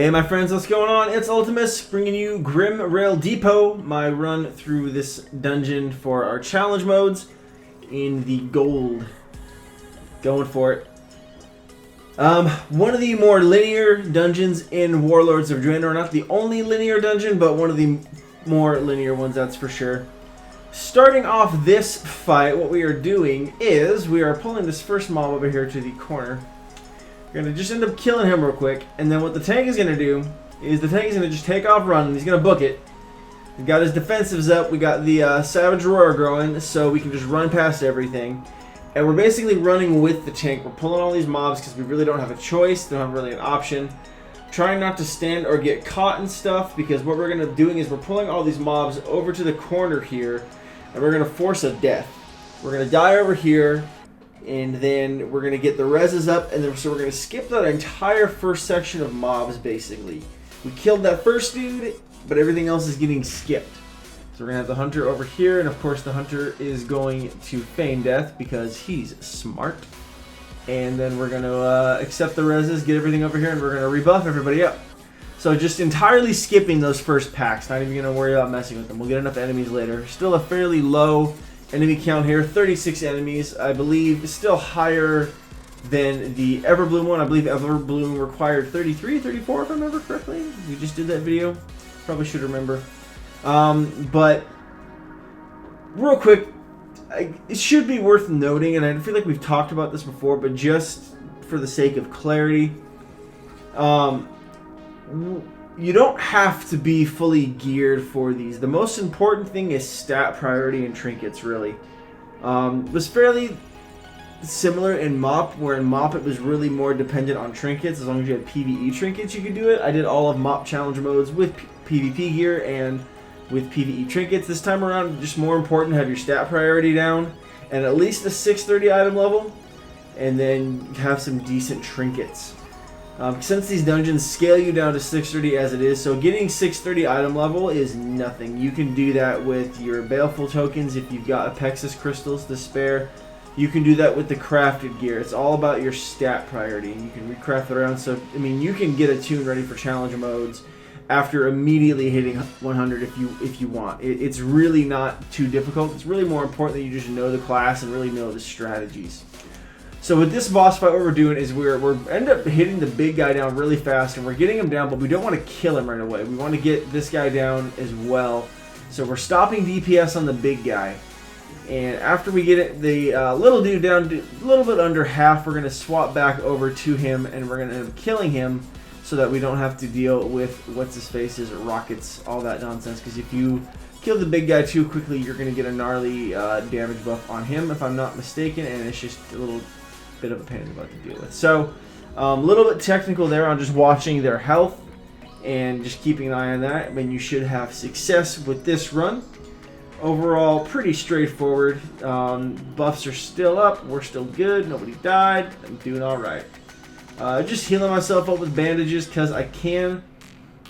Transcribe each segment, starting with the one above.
Hey my friends, what's going on? It's Ultimus bringing you Grimrail Depot, my run through this dungeon for our challenge modes in the gold. Going for it. One of the more linear dungeons in Warlords of Draenor. Not the only linear dungeon, but one of the more linear ones, that's for sure. Starting off this fight, what we are doing is we are pulling this first mob over here to the corner. We're going to just end up killing him real quick, and then what the tank is going to do is the tank is going to just take off running. He's going to book it. We've got his defensives up. We got the Savage Roar growing, so we can just run past everything. And we're basically running with the tank. We're pulling all these mobs because we really don't have a choice. Don't have really an option. Trying not to stand or get caught and stuff, because what we're going to be doing is we're pulling all these mobs over to the corner here, and we're going to force a death. We're going to die over here, and then we're going to get the reses up, and then so we're going to skip that entire first section of mobs, basically. We killed that first dude, but everything else is getting skipped. So we're going to have the hunter over here, and of course the hunter is going to feign death because he's smart. And then we're going to accept the reses, get everything over here, and we're going to rebuff everybody up. So just entirely skipping those first packs, not even going to worry about messing with them. We'll get enough enemies later. Still a fairly low enemy count here, 36 enemies, I believe, still higher than the Everbloom one. I believe Everbloom required 33, 34 if I remember correctly. We just did that video. Probably should remember. But real quick, it should be worth noting, and I feel like we've talked about this before, but just for the sake of clarity, you don't have to be fully geared for these. The most important thing is stat priority and trinkets, really. It was fairly similar in MOP, where in MOP it was really more dependent on trinkets. As long as you had PvE trinkets, you could do it. I did all of MOP challenge modes with PvP gear and with PvE trinkets. This time around, just more important to have your stat priority down and at least a 630 item level, and then have some decent trinkets. Since these dungeons scale you down to 630 as it is, so getting 630 item level is nothing. You can do that with your Baleful tokens if you've got Apexis crystals to spare. You can do that with the crafted gear. It's all about your stat priority, and you can recraft it around. So, I mean, you can get a tune ready for challenge modes after immediately hitting 100 if you want. It's really not too difficult. It's really more important that you just know the class and really know the strategies. So with this boss fight, what we're doing is we're end up hitting the big guy down really fast, and we're getting him down, but we don't want to kill him right away. We want to get this guy down as well. So we're stopping DPS on the big guy. And after we get the little dude down to a little bit under half, we're going to swap back over to him, and we're going to end up killing him so that we don't have to deal with what's-his-face's rockets, all that nonsense. Because if you kill the big guy too quickly, you're going to get a gnarly damage buff on him, if I'm not mistaken, and it's just a little bit of a pain in the butt to deal with. So a little bit technical there on just watching their health and just keeping an eye on that. I mean, you should have success with this run. Overall, pretty straightforward. Buffs are still up. We're still good. Nobody died. I'm doing all right. Just healing myself up with bandages because I can.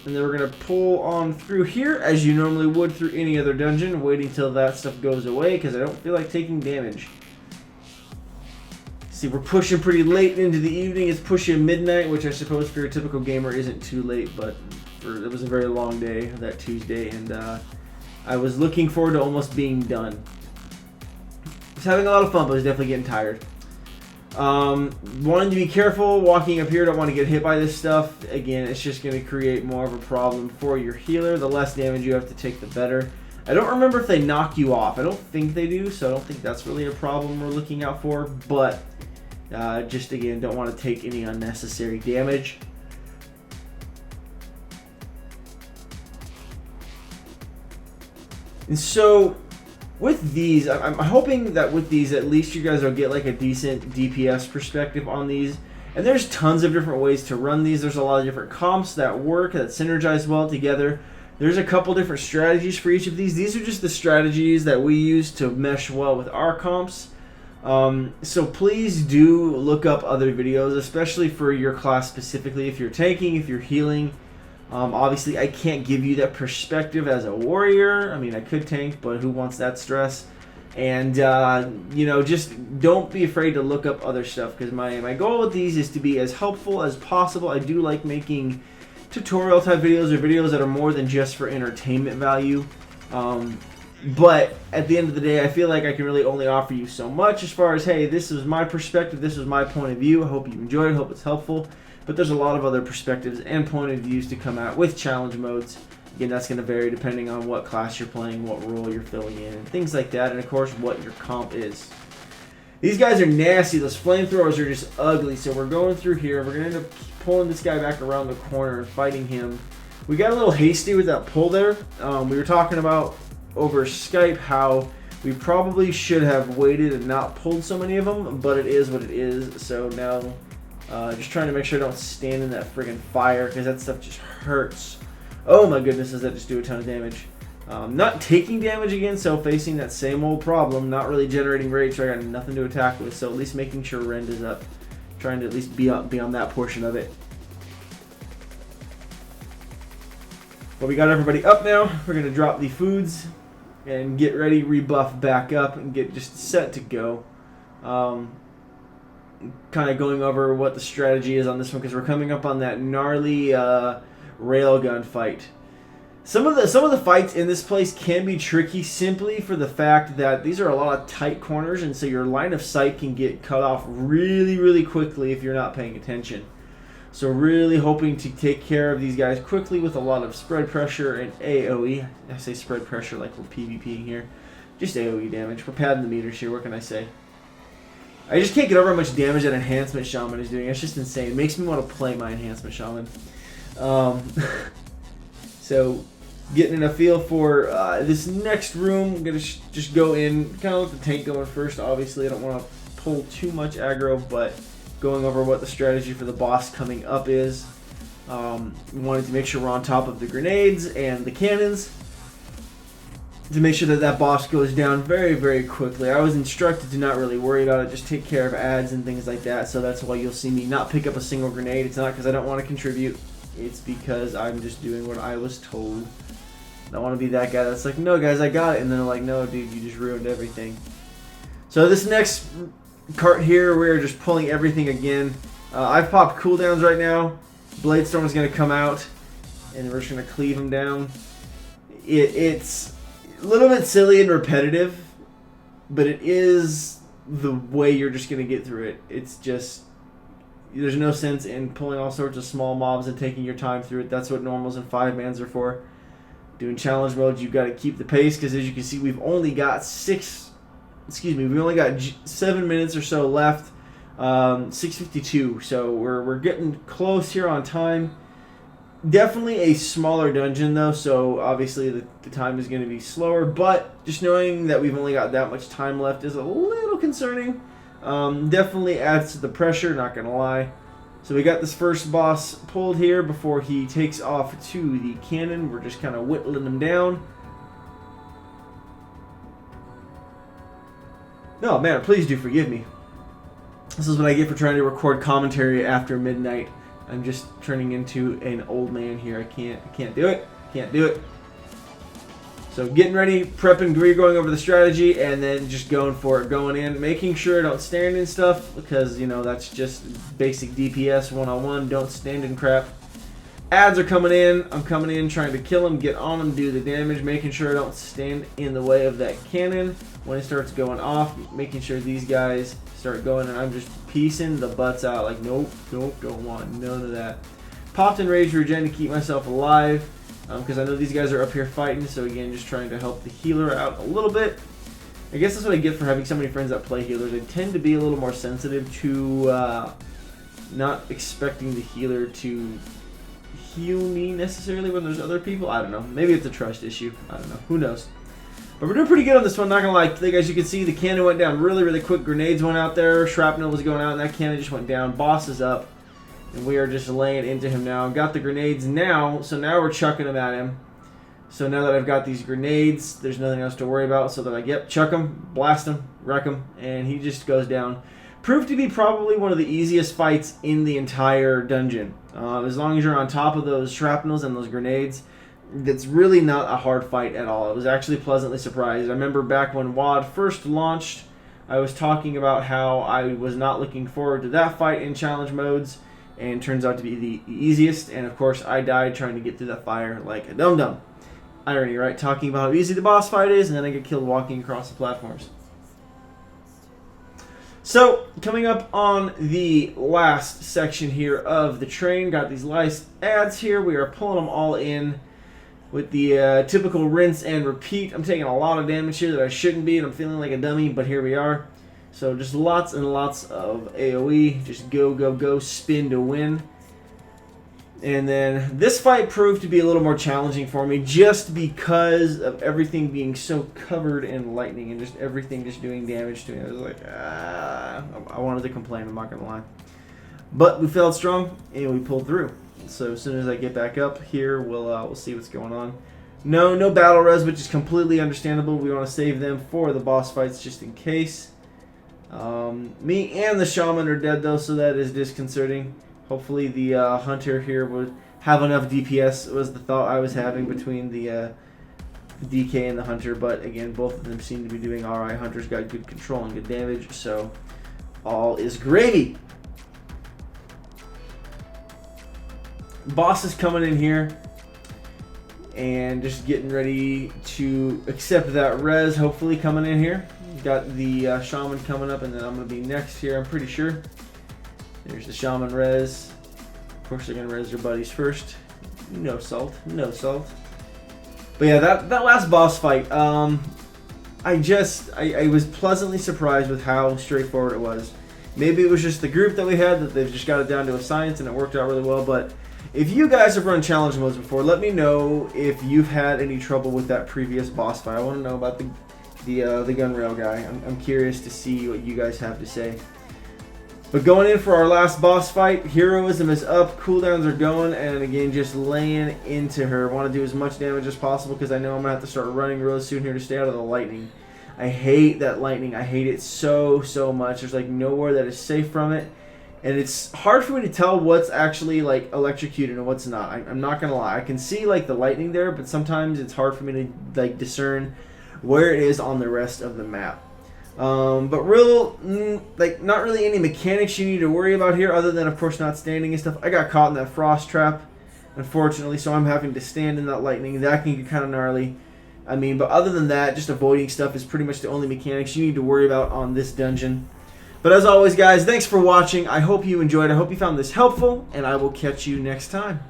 And then we're going to pull on through here as you normally would through any other dungeon, waiting till that stuff goes away because I don't feel like taking damage. See, we're pushing pretty late into the evening. It's pushing midnight, which I suppose for your typical gamer isn't too late, but it was a very long day that Tuesday, and I was looking forward to almost being done. I was having a lot of fun, but I was definitely getting tired. Wanting to be careful walking up here. Don't want to get hit by this stuff. Again, it's just going to create more of a problem for your healer. The less damage you have to take, the better. I don't remember if they knock you off. I don't think they do, so I don't think that's really a problem we're looking out for, but just again, don't want to take any unnecessary damage. And so with these, I'm hoping that with these, at least you guys will get like a decent DPS perspective on these. And there's tons of different ways to run these. There's a lot of different comps that work, that synergize well together. There's a couple different strategies for each of these. These are just the strategies that we use to mesh well with our comps. So please do look up other videos, especially for your class specifically. If you're tanking, if you're healing, obviously I can't give you that perspective as a warrior. I mean, I could tank, but who wants that stress? And you know, just don't be afraid to look up other stuff, because my goal with these is to be as helpful as possible. I do like making tutorial type videos or videos that are more than just for entertainment value. But at the end of the day, I feel like I can really only offer you so much as far as, hey, this is my perspective, this is my point of view. I hope you enjoyed it, I hope it's helpful. But there's a lot of other perspectives and point of views to come out with challenge modes. Again, that's going to vary depending on what class you're playing, what role you're filling in, and things like that, and of course, what your comp is. These guys are nasty. Those flamethrowers are just ugly. So we're going through here. We're going to end up pulling this guy back around the corner and fighting him. We got a little hasty with that pull there. We were talking about over Skype how we probably should have waited and not pulled so many of them, but it is what it is. So now just trying to make sure I don't stand in that friggin' fire because that stuff just hurts. Oh my goodness, does that just do a ton of damage. Not taking damage again, so facing that same old problem, not really generating rage, so I got nothing to attack with, so at least making sure Rend is up. Trying to at least be up beyond that portion of it. Well, we got everybody up now. We're going to drop the foods and get ready, rebuff back up, and get just set to go. Kind of going over what the strategy is on this one, because we're coming up on that gnarly railgun fight. Some of the fights in this place can be tricky simply for the fact that these are a lot of tight corners, and so your line of sight can get cut off really, really quickly if you're not paying attention. So really hoping to take care of these guys quickly with a lot of spread pressure and AoE. I say spread pressure like we're PvPing here. Just AoE damage. We're padding the meters here, what can I say? I just can't get over how much damage that Enhancement Shaman is doing. It's just insane. It makes me want to play my Enhancement Shaman. So, getting a feel for this next room. I'm going to just go in, kind of let the tank going first. Obviously, I don't want to pull too much aggro, but going over what the strategy for the boss coming up is. We wanted to make sure we're on top of the grenades and the cannons to make sure that that boss goes down very, very quickly. I was instructed to not really worry about it, just take care of ads and things like that, so that's why you'll see me not pick up a single grenade. It's not because I don't want to contribute, it's because I'm just doing what I was told. I don't want to be that guy that's like, no guys, I got it, and then they're like, no dude, you just ruined everything. So this next cart here, we're just pulling everything again. I've popped cooldowns right now. Bladestorm is going to come out, and we're just going to cleave him down. It's a little bit silly and repetitive, but it is the way you're just going to get through it. It's just, there's no sense in pulling all sorts of small mobs and taking your time through it. That's what normals and 5-mans are for. Doing challenge modes, you've got to keep the pace, because as you can see, we've only got 7 minutes or so left. 6:52, so we're getting close here on time. Definitely a smaller dungeon though, so obviously the time is going to be slower, but just knowing that we've only got that much time left is a little concerning. Definitely adds to the pressure, not going to lie. So we got this first boss pulled here before he takes off to the cannon. We're just kind of whittling him down. No, man, please do forgive me. This is what I get for trying to record commentary after midnight. I'm just turning into an old man here. I can't do it. Can't do it. So getting ready, prepping, going over the strategy, and then just going for it, going in, making sure I don't stand in stuff, because, you know, that's just basic DPS 101. Don't stand in crap. Ads are coming in. I'm coming in trying to kill them, get on them, do the damage, making sure I don't stand in the way of that cannon when it starts going off, making sure these guys start going, and I'm just piecing the butts out, like, nope, don't want none of that. Popped in Rage Regen to keep myself alive, because I know these guys are up here fighting, so again, just trying to help the healer out a little bit. I guess that's what I get for having so many friends that play healers. I tend to be a little more sensitive to not expecting the healer to heal me necessarily when there's other people. I don't know. Maybe it's a trust issue. I don't know. Who knows? But we're doing pretty good on this one, not gonna lie. As you can see, the cannon went down really, really quick. Grenades went out there. Shrapnel was going out, and that cannon just went down. Boss is up, and we are just laying into him now. Got the grenades now, so now we're chucking them at him. So now that I've got these grenades, there's nothing else to worry about. So they're like, yep, chuck him, blast him, wreck him, and he just goes down. Proved to be probably one of the easiest fights in the entire dungeon. As long as you're on top of those shrapnels and those grenades, that's really not a hard fight at all. I was actually pleasantly surprised. I remember back when WoD first launched, I was talking about how I was not looking forward to that fight in challenge modes, and turns out to be the easiest. And of course, I died trying to get through that fire like a dum-dum. Irony, right? Talking about how easy the boss fight is, and then I get killed walking across the platforms. So, coming up on the last section here of the train, got these last ads here. We are pulling them all in with the typical rinse and repeat. I'm taking a lot of damage here that I shouldn't be, and I'm feeling like a dummy, but here we are. So just lots and lots of AoE. Just go, go, go, spin to win. And then this fight proved to be a little more challenging for me just because of everything being so covered in lightning and just everything just doing damage to me. I was like, I wanted to complain, I'm not going to lie. But we felt strong and we pulled through. So as soon as I get back up here, we'll see what's going on. No battle res, which is completely understandable. We want to save them for the boss fights just in case. Me and the shaman are dead though, so that is disconcerting. Hopefully the hunter here would have enough DPS, was the thought I was having between the DK and the hunter. But again, both of them seem to be doing alright. Hunter's got good control and good damage, so all is gravy. Boss is coming in here and just getting ready to accept that res, hopefully coming in here. Got the shaman coming up, and then I'm going to be next here, I'm pretty sure. There's the shaman res. Of course, they're going to res their buddies first. No salt, no salt. But yeah, that last boss fight, I was pleasantly surprised with how straightforward it was. Maybe it was just the group that we had, that they've just got it down to a science and it worked out really well. But if you guys have run challenge modes before, let me know if you've had any trouble with that previous boss fight. I want to know about the Gunrail guy. I'm curious to see what you guys have to say. But going in for our last boss fight, heroism is up, cooldowns are going, and again, just laying into her. I want to do as much damage as possible because I know I'm going to have to start running real soon here to stay out of the lightning. I hate that lightning. I hate it so much. There's like nowhere that is safe from it. And it's hard for me to tell what's actually like electrocuted and what's not. I'm not going to lie. I can see like the lightning there, but sometimes it's hard for me to like discern where it is on the rest of the map. But not really any mechanics you need to worry about here other than of course not standing and stuff. I got caught in that frost trap, unfortunately, so I'm having to stand in that lightning. That can get kind of gnarly. I mean, but other than that, just avoiding stuff is pretty much the only mechanics you need to worry about on this dungeon. But as always, guys, thanks for watching. I hope you enjoyed. I hope you found this helpful, and I will catch you next time.